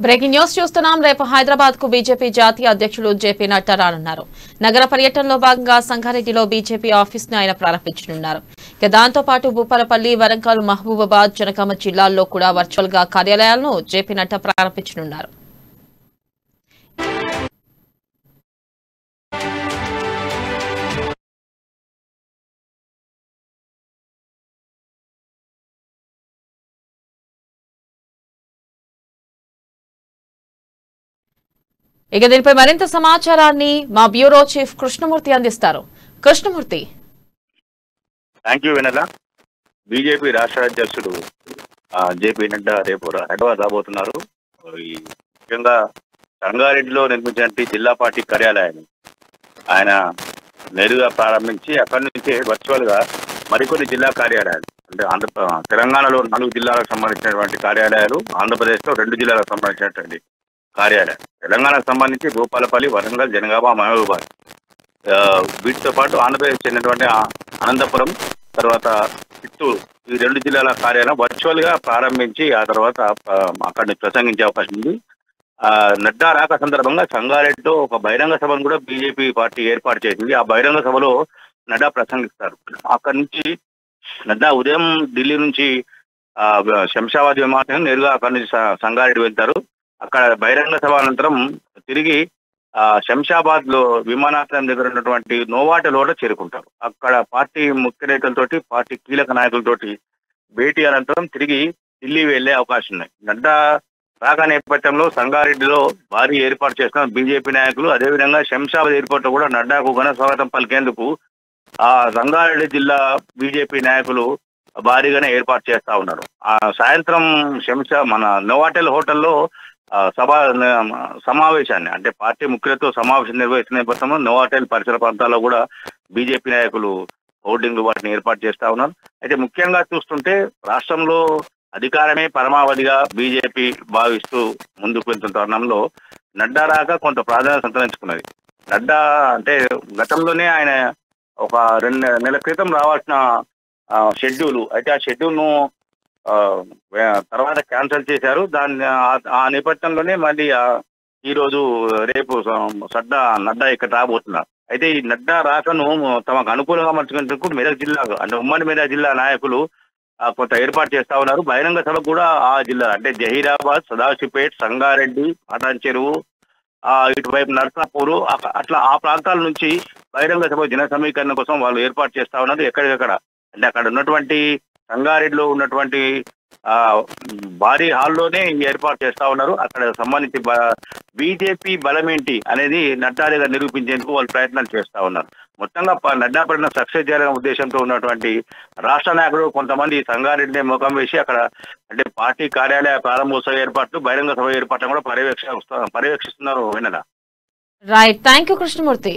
Breaking news చూస్తున్నాం. రేపు హైదరాబాద్ కు బీజేపీ జాతీయ అధ్యక్షుడు జేపీ నడ్డా రానున్నారు. నగర పర్యటనలో భాగంగా సంగారెడ్డిలో బీజేపీ ఆఫీస్ ను ఆయన ప్రారంభించనున్నారు. దాంతో పాటు భూపాలపల్లి, వరంగల్, మహబూబాబాద్, జనగామ జిల్లాల్లో కూడా వర్చువల్ గా కార్యాలయాలను జేపీ నడ్డా ప్రారంభించనున్నారు. ఇక దీనిపై మరింత సమాచారాన్ని మా బ్యూరో చీఫ్ కృష్ణమూర్తి అందిస్తారు. కృష్ణమూర్తి. థ్యాంక్ యూ వినలా. బీజేపీ రాష్ట్ర అధ్యక్షుడు జేపీ నడ్డా రేపు హైదరాబాద్ రాబోతున్నారు. ఈ ముఖ్యంగా సంగారెడ్డిలో నిర్మించిన జిల్లా పార్టీ కార్యాలయాన్ని ఆయన నేరుగా ప్రారంభించి అక్కడి నుంచే వర్చువల్ గా మరికొన్ని జిల్లా కార్యాలయాలు అంటే తెలంగాణలో 4 జిల్లాలకు సంబంధించినటువంటి కార్యాలయాలు, ఆంధ్రప్రదేశ్లో 2 జిల్లాలకు సంబంధించినటువంటి కార్యాలయం, తెలంగాణకు సంబంధించి భూపాలపల్లి, వరంగల్, జనగామ, మహబూబాబాద్, వీటితో పాటు ఆంధ్రప్రదేశ్ చెందినటువంటి అనంతపురం, తర్వాత చిత్తూరు, ఈ 2 జిల్లాల కార్యాలయం వర్చువల్ గా ప్రారంభించి ఆ తర్వాత అక్కడి నుంచి ప్రసంగించే అవకాశం ఉంది. నడ్డా రాక సందర్భంగా సంగారెడ్డిలో ఒక బహిరంగ సభను కూడా బీజేపీ పార్టీ ఏర్పాటు చేసింది. ఆ బహిరంగ సభలో నడ్డా ప్రసంగిస్తారు. అక్కడి నుంచి నడ్డా ఉదయం ఢిల్లీ నుంచి శంషాబాద్ విమానం నేరుగా అక్కడి నుంచి సంగారెడ్డి వెళ్తారు. అక్కడ బహిరంగ సభ అనంతరం తిరిగి శంషాబాద్ లో విమానాశ్రయం దగ్గర ఉన్నటువంటి నోవాటెలో చేరుకుంటారు. అక్కడ పార్టీ ముఖ్య నేతలతోటి, పార్టీ కీలక నాయకులతోటి భేటీ అనంతరం తిరిగి ఢిల్లీ వెళ్లే అవకాశం ఉన్నాయి. నడ్డా రాక నేపథ్యంలో సంగారెడ్డిలో భారీ ఏర్పాటు చేస్తున్న బీజేపీ నాయకులు, అదేవిధంగా శంషాబాద్ ఎయిర్పోర్ట్ లో కూడా నడ్డాకు ఘన స్వాగతం పలికేందుకు ఆ సంగారెడ్డి జిల్లా బీజేపీ నాయకులు భారీగానే ఏర్పాటు చేస్తా ఉన్నారు. ఆ సాయంత్రం మన నోవాటెల్ హోటల్లో సమావేశాన్ని అంటే పార్టీ ముఖ్యులతో సమావేశం నిర్వహిస్తున్న నేపథ్యంలో నోవాటెల్ పరిసర ప్రాంతాల్లో కూడా బీజేపీ నాయకులు హోర్డింగ్లు వాటిని ఏర్పాటు చేస్తా ఉన్నారు. అయితే ముఖ్యంగా చూస్తుంటే రాష్ట్రంలో అధికారమే పరమావధిగా బీజేపీ భావిస్తూ ముందుకు వెళ్తున్న తరుణంలో నడ్డా రాక కొంత ప్రాధాన్యత సంతరించుకున్నది. నడ్డా అంటే గతంలోనే ఆయన ఒక 2 నెలల క్రితం రావాల్సిన షెడ్యూల్, అయితే ఆ షెడ్యూల్ను తర్వాత క్యాన్సిల్ చేశారు. ఆ నేపథ్యంలోనే మళ్ళీ ఈరోజు రేపు నడ్డా ఇక్కడ రాబోతున్నారు. అయితే ఈ నడ్డా రాకను తమకు అనుకూలంగా మలుచుకునేందుకు మెదక్ జిల్లా అంటే ఉమ్మడి మెదక్ జిల్లా నాయకులు కొంత ఏర్పాటు చేస్తా ఉన్నారు. బహిరంగ సభ కూడా ఆ జిల్లా అంటే జహీరాబాద్, సదాశివపేట్, సంగారెడ్డి, కాటాన్ చెరువు, ఇటువైపు నర్సాపూరు, అట్లా ఆ ప్రాంతాల నుంచి బహిరంగ సభ జన సమీకరణ కోసం వాళ్ళు ఏర్పాటు చేస్తా ఉన్నారు. ఎక్కడికక్కడ అంటే అక్కడ ఉన్నటువంటి సంగారెడ్డిలో ఉన్నటువంటి భారీ హాల్లోనే ఏర్పాటు చేస్తా ఉన్నారు. అక్కడ సంబంధించి బీజేపీ బలమేంటి అనేది నడ్డా దగ్గర నిరూపించేందుకు వాళ్ళు ప్రయత్నాలు చేస్తా ఉన్నారు. మొత్తంగా నడ్డా పడిన సక్సెస్ చేయాలనే ఉద్దేశంతో ఉన్నటువంటి రాష్ట్ర నాయకుడు కొంతమంది సంగారెడ్డిని ముఖం వేసి అక్కడ అంటే పార్టీ కార్యాలయ ప్రారంభోత్సవ ఏర్పాట్లు, బహిరంగ సభ ఏర్పాట్లను కూడా పర్యవేక్షిస్తున్నారు. వినదా. రైట్. Thank you Krishnamurthy.